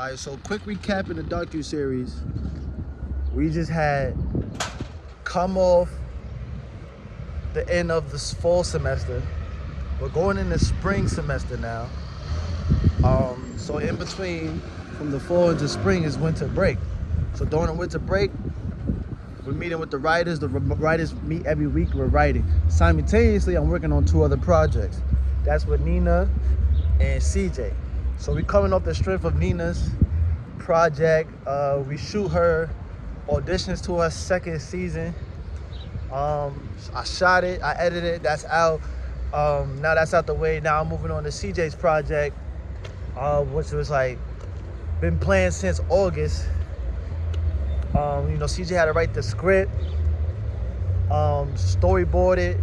Alright, so quick recap in the docu-series. We just had come off the end of the fall semester. We're going in the spring semester now. So in between, from the fall into spring is winter break. So during the winter break, we're meeting with the writers. The writers meet every week, we're writing. Simultaneously, I'm working on 2 other projects. That's with Nina and CJ. So we coming off the strength of Nina's project. We shoot her auditions to her 2nd season. I shot it, I edited it, that's out. Now that's out the way. Now I'm moving on to CJ's project, which was like been planned since August. CJ had to write the script, storyboard it,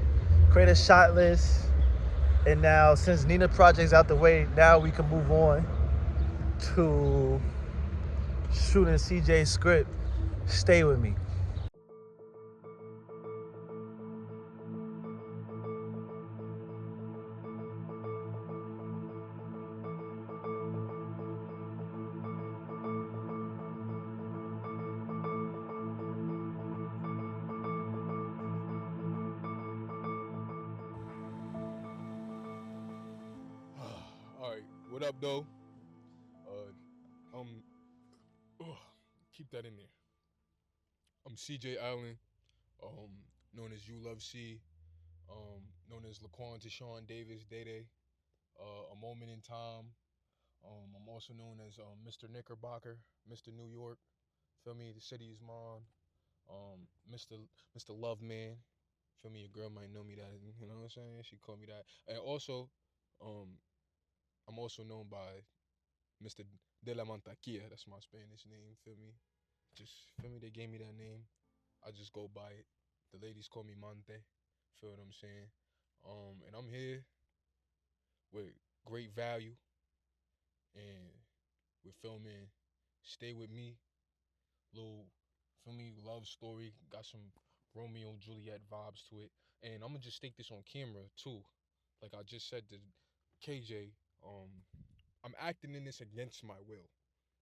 create a shot list, and now since Nina's project's out the way, now we can move on to shooting CJ's script, Stay With Me. Alright, what up though? Um keep that in there. I'm CJ Allen, known as You Love C, known as Laquan to Sean Davis, Day Day, A Moment in Time. I'm also known as Mr. Knickerbocker, Mr. New York, feel me, the city is mine. Mr. Love Man, feel me, your girl might know me that, you know what I'm saying? She called me that. And also, I'm also known by Mr. De la Mantaquilla. That's my Spanish name, feel me? Just, feel me, they gave me that name. I just go by it. The ladies call me Mante, feel what I'm saying? And I'm here with great value, and we're filming Stay With Me, little, feel me, love story, got some Romeo and Juliet vibes to it. And I'm gonna just take this on camera too. Like I just said to KJ, I'm acting in this against my will.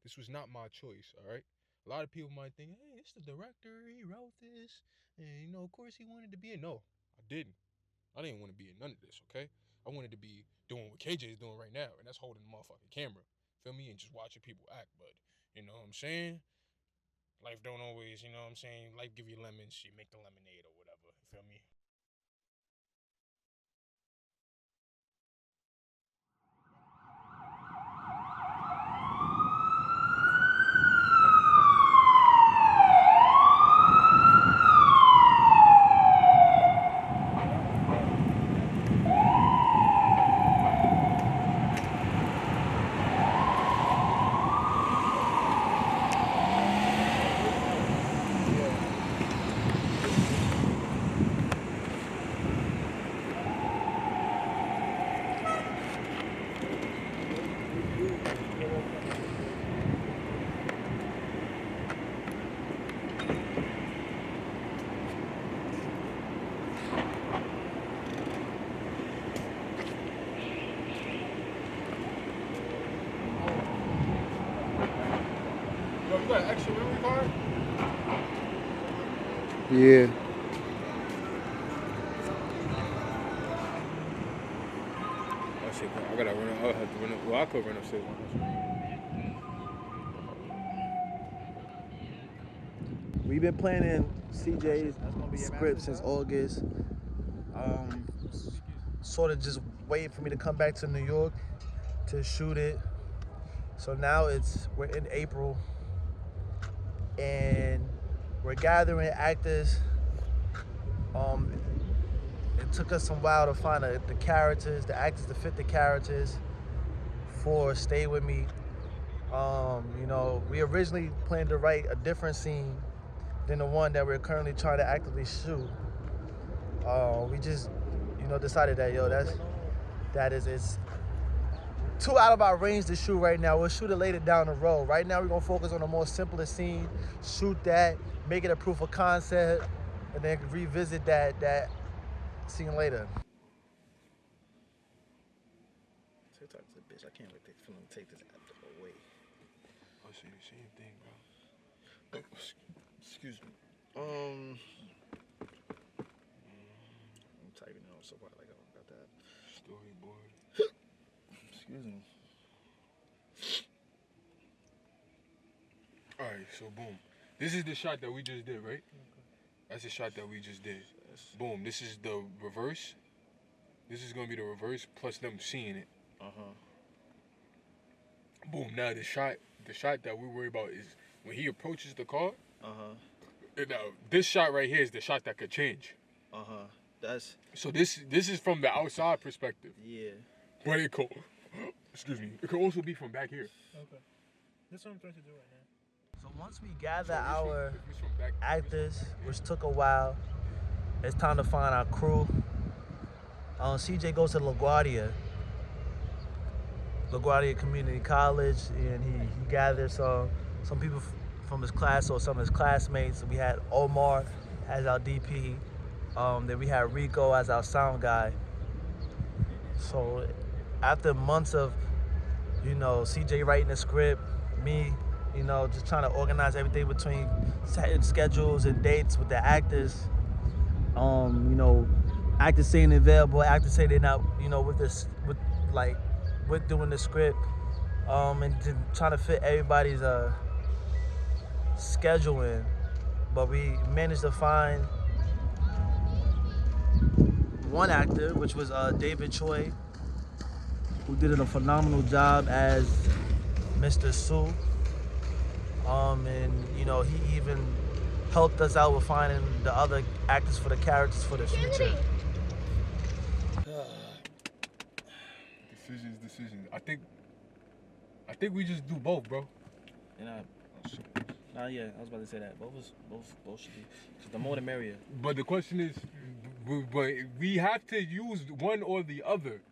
This was not my choice, all right? A lot of people might think, hey, it's the director, he wrote this, and of course he wanted to be in. No, I didn't. I didn't want to be in none of this, okay? I wanted to be doing what KJ is doing right now, and that's holding the motherfucking camera, feel me, and just watching people act. But, you know what I'm saying? Life don't always, you know what I'm saying? Life give you lemons, you make the lemonade or whatever, feel me? Yo, you got an extra memory card? Yeah. Oh shit, I gotta run. I'll have to run up. Well, I could run upstairs. We've been planning CJ's script since August. Sort of just waiting for me to come back to New York to shoot it. So now we're in April and we're gathering actors. It took us some while to find the actors to fit the characters for Stay With Me. We originally planned to write a different scene than the one that we're currently trying to actively shoot. We just, decided that it's too out of our range to shoot right now. We'll shoot it later down the road. Right now, we're gonna focus on the more simplest scene, shoot that, make it a proof of concept, and then revisit that scene later. TikTok's a bitch. I can't wait to take this app away. say the same thing, bro. Excuse me. I'm typing out so far like I don't got that. Storyboard. Excuse me. Alright, so boom. This is the shot that we just did, right? That's the shot that we just did. Boom. This is the reverse. This is gonna be the reverse plus them seeing it. Boom. Now the shot that we worry about is when he approaches the car. And now this shot right here is the shot that could change. That's So this is from the outside perspective. yeah. But it could, excuse me, it could also be from back here. Okay. That's what I'm trying to do right now. So once we gather So our if it's from back- actors, which took a while, it's time to find our crew. CJ goes to LaGuardia Community College, and he gathered some people from his class or some of his classmates. We had Omar as our DP. Then we had Rico as our sound guy. So after months of, CJ writing the script, me, just trying to organize everything between setting schedules and dates with the actors. Actors saying they're available, actors say they're not, with doing the script, and trying to fit everybody's schedule in. But we managed to find one actor, which was David Choi, who did a phenomenal job as Mr. Sue. And he even helped us out with finding the other actors for the characters for the future. Decisions. I think we just do both, bro. Yeah, I was about to say that. Both should be. 'Cause the more the merrier. But the question is, we have to use one or the other.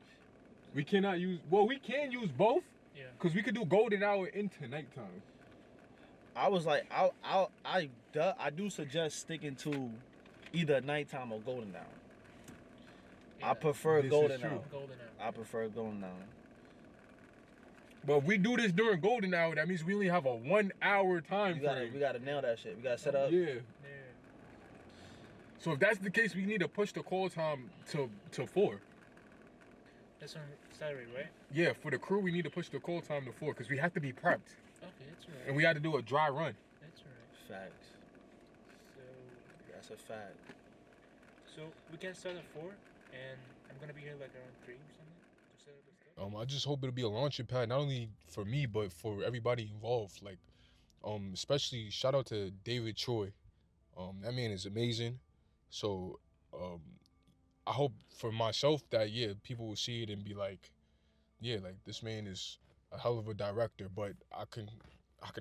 We cannot use. Well, we can use both. Yeah. Cause we could do golden hour into nighttime. I was like, I do suggest sticking to either nighttime or golden hour. Yeah. I prefer This is golden true. hour. Golden hour. I prefer golden hour. But if we do this during golden hour, that means we only have a 1 hour time frame. We gotta nail that shit. We gotta set up. Yeah. Yeah. So if that's the case, we need to push the call time to 4. That's on Saturday, right? Yeah, for the crew, we need to push the call time to 4 because we have to be prepped. Okay, that's right. And we had to do a dry run. That's right. Facts. So That's a fact. we can start at 4, and I'm gonna be here like around 3 or something to set up the stuff. I just hope it'll be a launching pad, not only for me, but for everybody involved. Like, especially shout out to David Choi. That man is amazing. So, I hope for myself that, people will see it and be like, like this man is a hell of a director, but I can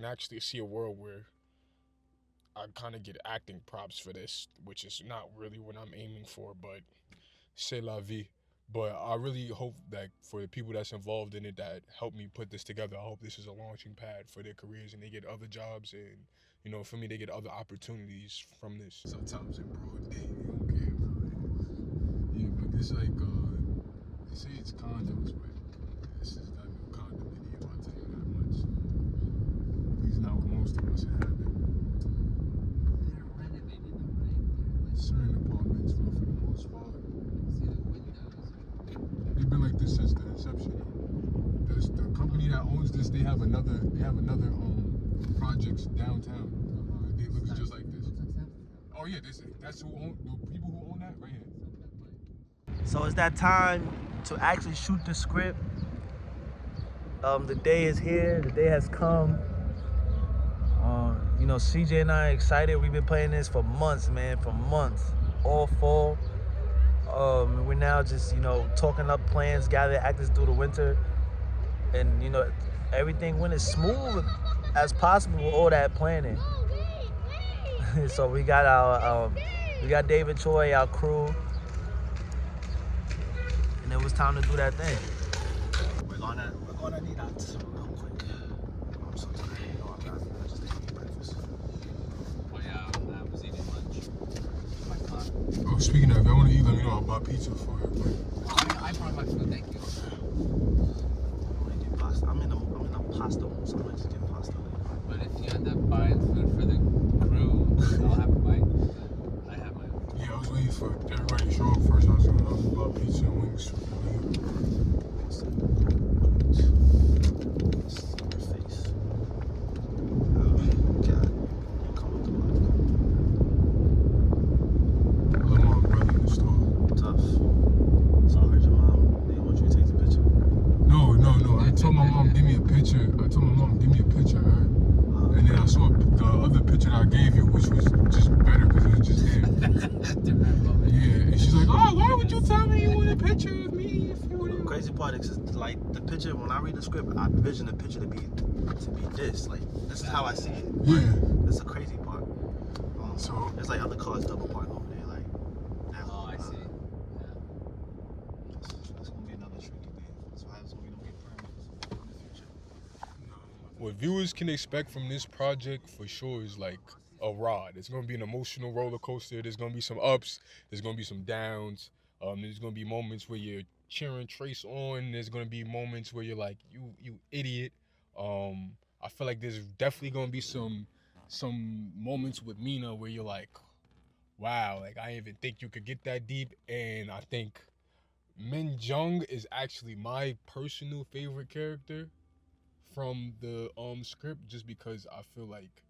actually see a world where I kind of get acting props for this, which is not really what I'm aiming for, but c'est la vie. But I really hope that for the people that's involved in it that helped me put this together, I hope this is a launching pad for their careers and they get other jobs and, for me, they get other opportunities from this. Sometimes in broad day, they don't care. Yeah, but it's like, they say it's condos, but this is not no condominium, I'll tell you that much. At least not what most of us have it. They're renovating them, right? Certain apartments, but for the most part, See the windows. they've been like this since the inception. The company that owns this, they have another projects downtown. It looks just like this. Oh yeah, that's who own the people who own that right here. So it's that time to actually shoot the script. The day is here. The day has come. CJ and I are excited. We've been playing this for months, man. For months. All fall. We're now just, talking up plans, gather actors through the winter. And, everything went as smooth as possible with all that planning. So we got we got David Choi, our crew. And it was time to do that thing. We're gonna need that real quick. I'm so tired. I just ate breakfast. Oh yeah, I was eating lunch. My car. Oh, speaking of, if y'all want to eat, let me know. I'll buy pizza for everybody. I brought my food, thank you. I'm gonna get pasta. I'm in a pasta mood, so I might just get pasta later. buying food for the crew, I'll have a bite. But I have my own. Yeah, I was waiting for everybody to show up first. I was about pizza and wings. I told my mom, give me a picture, right? And then I saw the other picture that I gave you, which was just better because it was just there. Yeah, and she's like, oh, why would you tell me you want a picture of me if you want? The crazy part is like the picture. When I read the script, I envision the picture to be this. Like this is how I see it. Yeah. That's the crazy part. So there's like other cars double parked over there. Like. Oh, I see. That's gonna be another tricky thing. That's why we don't get permits in the future. what viewers can expect from this project for sure is like a ride. It's gonna be an emotional roller coaster. There's gonna be some ups. There's gonna be some downs. There's gonna be moments where you're cheering Trace on. There's gonna be moments where you're like, you idiot. I feel like there's definitely gonna be some moments with Mina where you're like, wow, like I didn't even think you could get that deep. And I think Min Jung is actually my personal favorite character from the script, just because I feel like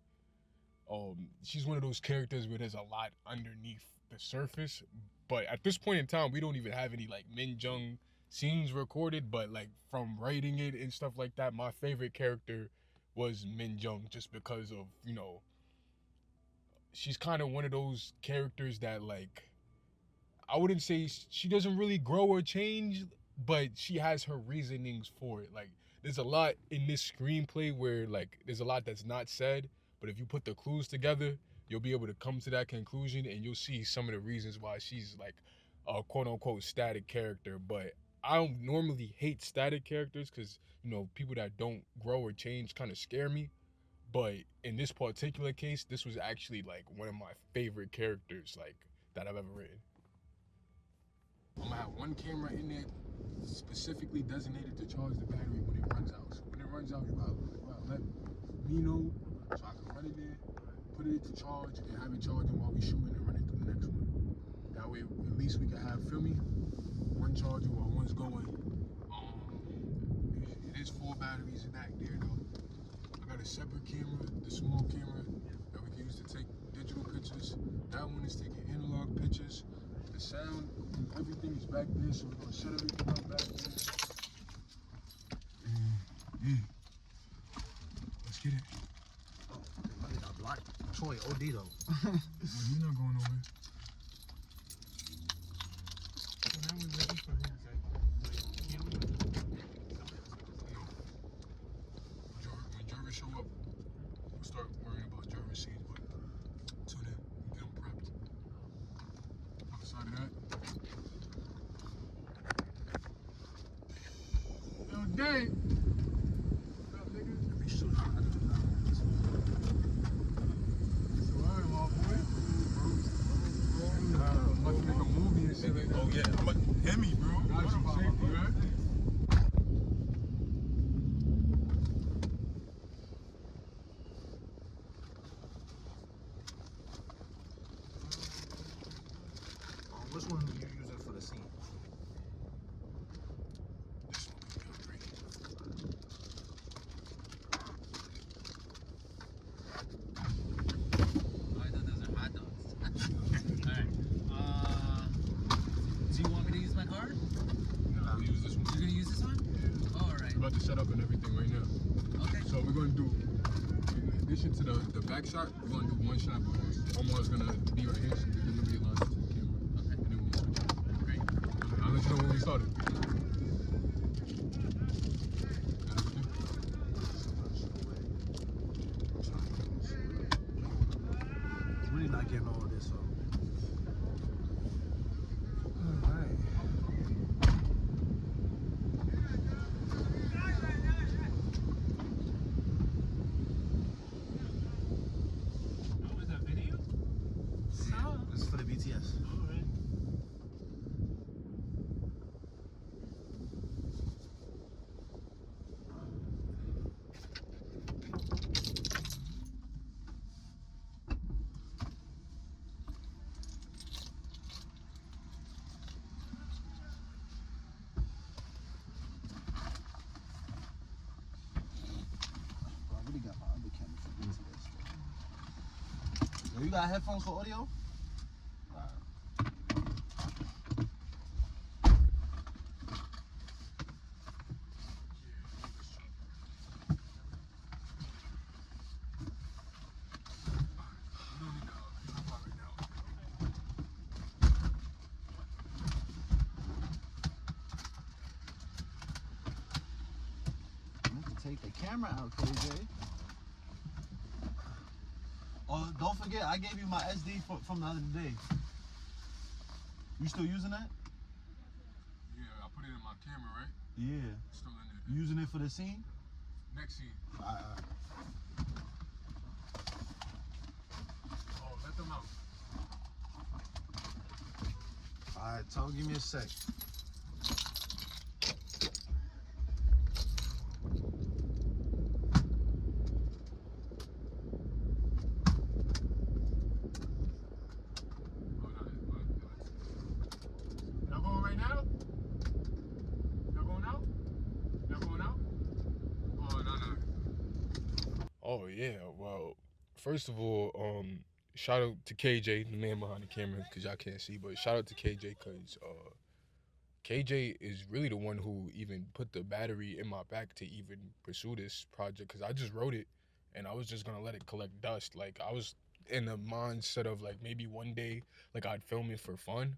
she's one of those characters where there's a lot underneath the surface. But at this point in time, we don't even have any like Min Jung scenes recorded, but like from writing it and stuff like that, my favorite character was Min Jung, just because of, you know, she's kind of one of those characters that, like, I wouldn't say she doesn't really grow or change, but she has her reasonings for it. Like, there's a lot in this screenplay where, like, there's a lot that's not said, but if you put the clues together, you'll be able to come to that conclusion, and you'll see some of the reasons why she's, like, a quote-unquote static character. But I don't normally hate static characters because, you know, people that don't grow or change kind of scare me. But in this particular case, this was actually, like, one of my favorite characters, like, that I've ever written. I'm gonna have one camera in there specifically designated to charge the battery when it runs out. So when it runs out, you gotta let me know so I can run it there, put it to charge, and have it charging while we shooting and running through the next one. That way, at least we can have, feel me, one charger while one's going. It is 4 batteries in that there though. I got a separate camera, the small camera that we can use to take digital pictures. That one is taking analog pictures. The sound, everything is back there, so we're gonna set everything up back there. Yeah. Let's get it. Oh, I got blocked. Troy, OD though. Well, you're not going nowhere. When I was waiting for him, When Jarvis show up, we'll start worrying about Jarvis scenes, but till then, we'll get them prepped. Outside of that, yo, Dave! What's up, nigga? So, alright, my boy. I'm about to make a movie and shit like that. Oh, yeah. I'm about to hit me, bro. Got you, safety, right? Which one are you using for the scene? This one could be great. I thought those are hot dogs. Alright. Do you want me to use my card? No, we'll use this one. You're gonna use this one? Yeah. Oh, alright. We're about to set up and everything right now. Okay. So we're gonna do, in addition to the back shot, we're gonna do one shot where Omar's gonna be right here, so we're gonna be aligned to the camera. Okay. And then we'll switch up. Great. I'll let you know when we started. Really not getting all of this, so. Alright. Oh, is that video? Yeah, this is for the BTS. Alright. You got headphones for audio? Take the camera out, KJ. Oh, don't forget, I gave you my SD from the other day. You still using that? Yeah, I put it in my camera, right? Yeah. Still in there. You using it for the scene? Next scene. Alright. Oh, let them out. Alright, Tom, give me a sec. Y'all going right now? Y'all going out? Y'all going out? Oh, no. Oh, yeah. Well, first of all, shout out to KJ, the man behind the camera, because y'all can't see, but shout out to KJ, because KJ is really the one who even put the battery in my back to even pursue this project, because I just wrote it, and I was just going to let it collect dust. Like, I was in the mindset of, like, maybe one day, like, I'd film it for fun,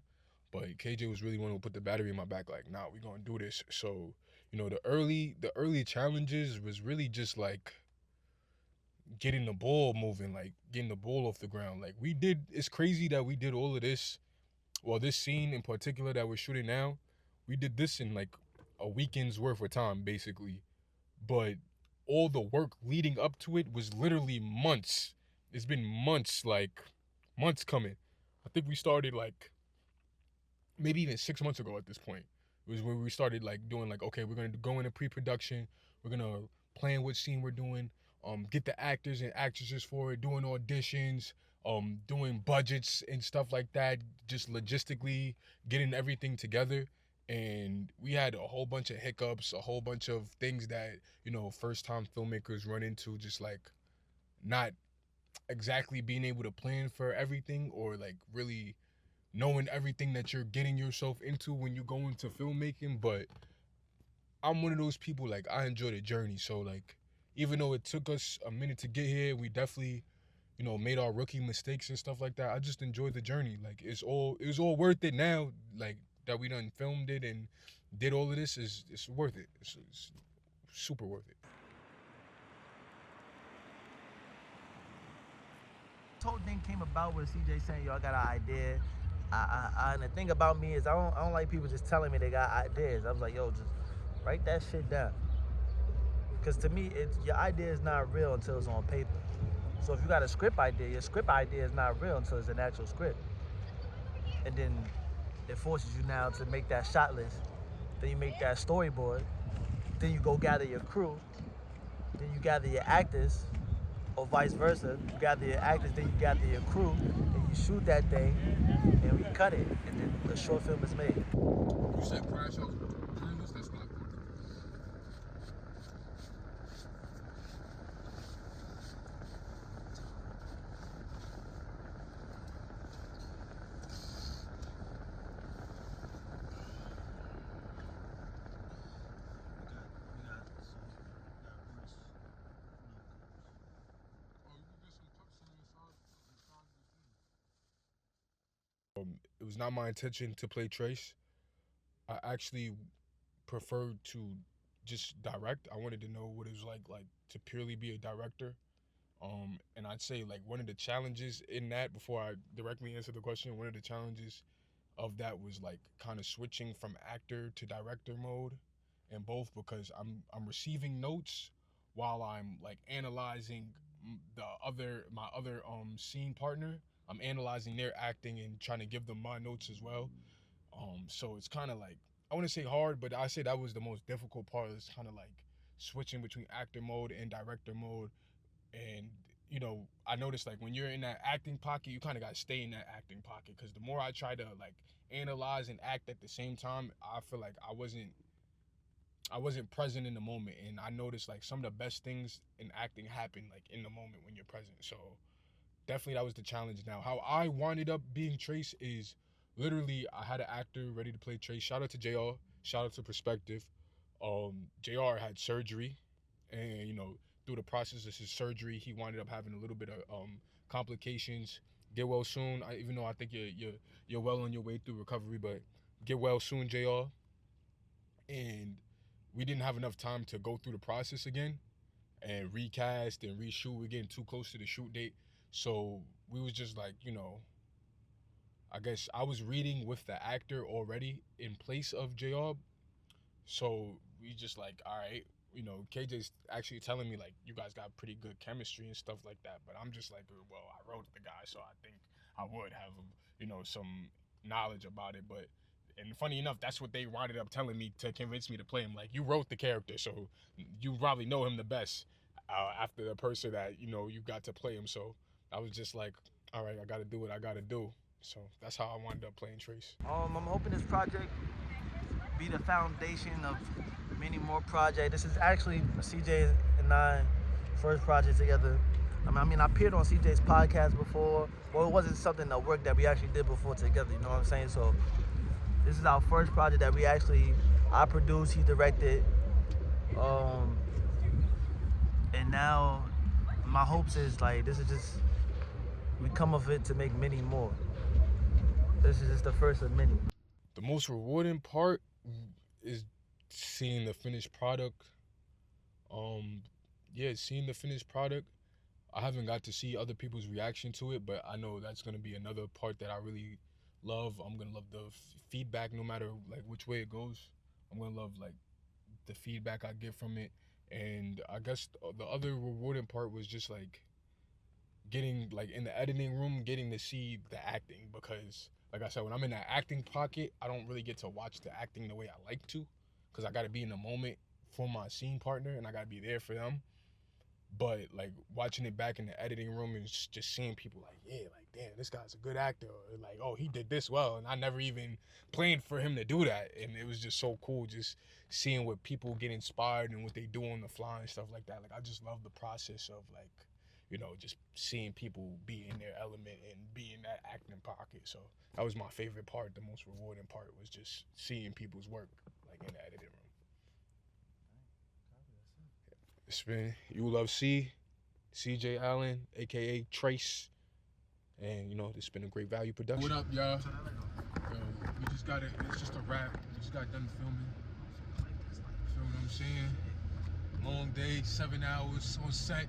but KJ was really one who put the battery in my back, like, nah, we're going to do this. So, you know, the early challenges was really just, like, getting the ball moving, like, getting the ball off the ground. Like, it's crazy that we did all of this. Well, this scene in particular that we're shooting now, we did this in, like, a weekend's worth of time, basically. But all the work leading up to it was literally months. It's been months, like, months coming. I think we started, like, maybe even 6 months ago at this point. It was where we started, like, doing, like, okay, we're going to go into pre-production. We're going to plan what scene we're doing, get the actors and actresses for it, doing auditions, doing budgets and stuff like that, just logistically getting everything together. And we had a whole bunch of hiccups, a whole bunch of things that, you know, first-time filmmakers run into, just, like, not exactly being able to plan for everything, or, like, really knowing everything that you're getting yourself into when you go into filmmaking. But I'm one of those people, like, I enjoy the journey. So, like, even though it took us a minute to get here, we definitely, you know, made our rookie mistakes and stuff like that. I just enjoyed the journey. Like, it was all worth it now, like, that we done filmed it and did all of this. It's worth it. It's super worth it. This whole thing came about with CJ saying, "Yo, I got an idea." And the thing about me is I don't like people just telling me they got ideas. I was like, "Yo, just write that shit down." Because to me, your idea is not real until it's on paper. So if you got a script idea, your script idea is not real until it's an actual script. And then it forces you now to make that shot list. Then you make that storyboard. Then you go gather your crew. Then you gather your actors, or vice versa. You gather your actors, then you gather your crew, and you shoot that thing, and we cut it, and then the short film is made. You said Crash House journalist? That's not good. It was not my intention to play Trace. I actually preferred to just direct. I wanted to know what it was like to purely be a director. And I'd say, like, one of the challenges in that, before I directly answer the question, one of the challenges of that was, like, kind of switching from actor to director mode, and both because I'm receiving notes while I'm, like, analyzing my other scene partner. I'm analyzing their acting and trying to give them my notes as well. So it's kind of like, I want to say hard, but I say that was the most difficult part. Is kind of like switching between actor mode and director mode. And, you know, I noticed, like, when you're in that acting pocket, you kind of got to stay in that acting pocket, because the more I try to, like, analyze and act at the same time, I feel like I wasn't present in the moment. And I noticed, like, some of the best things in acting happen, like, in the moment when you're present. So definitely that was the challenge. Now, how I winded up being Trace is literally I had an actor ready to play Trace. Shout out to JR. Shout out to Perspective. JR had surgery, and through the process of his surgery, he winded up having a little bit of complications. Get well soon. Even though I think you're well on your way through recovery, but get well soon, JR. And we didn't have enough time to go through the process again and recast and reshoot. We're getting too close to the shoot date. So we was just like, I guess I was reading with the actor already in place of JR. So we just like, all right, KJ's actually telling me like, you guys got pretty good chemistry and stuff like that. But I'm just like, well, I wrote the guy, so I think I would have, some knowledge about it. But, and funny enough, that's what they wound up telling me to convince me to play him. Like, you wrote the character, so you probably know him the best after the person that, you got to play him. So I was just like, all right, I got to do what I got to do. So that's how I wound up playing Trace. I'm hoping this project be the foundation of many more projects. This is actually CJ and I first project together. I mean, I appeared on CJ's podcast before. Well, it wasn't something that work that we actually did before together, you know what I'm saying? So this is our first project that I produced, he directed. And now my hopes is like, this is just, we come of it to make many more. This is just the first of many. The most rewarding part is seeing the finished product. Seeing the finished product. I haven't got to see other people's reaction to it, but I know that's gonna be another part that I really love. I'm gonna love the feedback, no matter like which way it goes. I'm gonna love like the feedback I get from it, and I guess the other rewarding part was just like getting like in the editing room, getting to see the acting, because like I said, when I'm in that acting pocket, I don't really get to watch the acting the way I like to, because I got to be in the moment for my scene partner and I got to be there for them. But like watching it back in the editing room and just seeing people like, yeah, like, damn, this guy's a good actor, or like, oh, he did this well, and I never even planned for him to do that. And it was just so cool just seeing what people get inspired and what they do on the fly and stuff like that. Like, I just love the process of like, just seeing people be in their element and be in that acting pocket. So that was my favorite part. The most rewarding part was just seeing people's work like in the editing room. It's been You Love C, CJ Allen, aka Trace, and this has been a great value production. What up, y'all? Yo, we just got it. It's just a wrap. We just got done filming. Feel what I'm saying? Long day, 7 hours on set.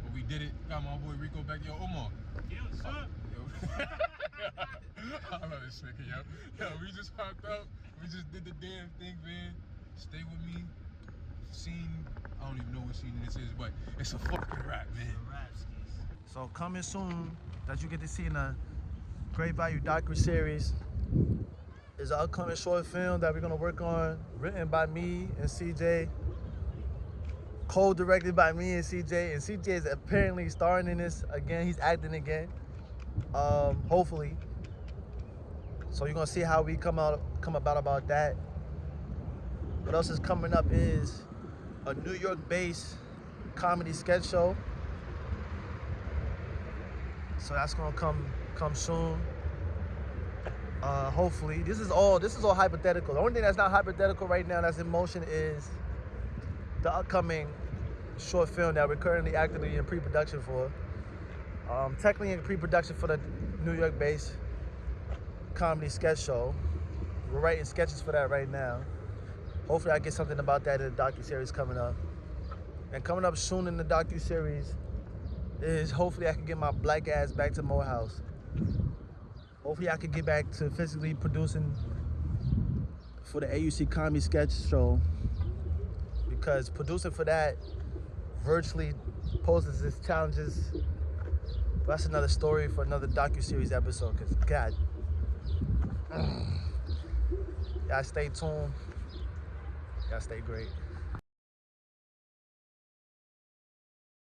But we did it. Got my boy Rico back. Yo, Omar. Yo, what's up? I love this nigga, yo. Yo, we just hopped up. We just did the damn thing, man. Stay with me. Scene, I don't even know what scene this is, but it's a fucking rap, man. So coming soon, that you get to see in a great value docu-series, is an upcoming short film that we're gonna work on, written by me and CJ, co-directed by me and CJ is apparently starring in this again. He's acting again, hopefully. So you're gonna see how we come about that. What else is coming up is a New York-based comedy sketch show. So that's gonna come soon. Hopefully. This is all hypothetical. The only thing that's not hypothetical right now that's in motion is the upcoming short film that we're currently actively in pre-production for. Technically in pre-production for the New York-based comedy sketch show. We're writing sketches for that right now. Hopefully I get something about that in the docu-series coming up. And coming up soon in the docu-series is hopefully I can get my black ass back to Morehouse. Hopefully I can get back to physically producing for the AUC Comedy Sketch Show, because producing for that virtually poses its challenges. But that's another story for another docu-series episode, because God, y'all stay tuned. Y'all stay great.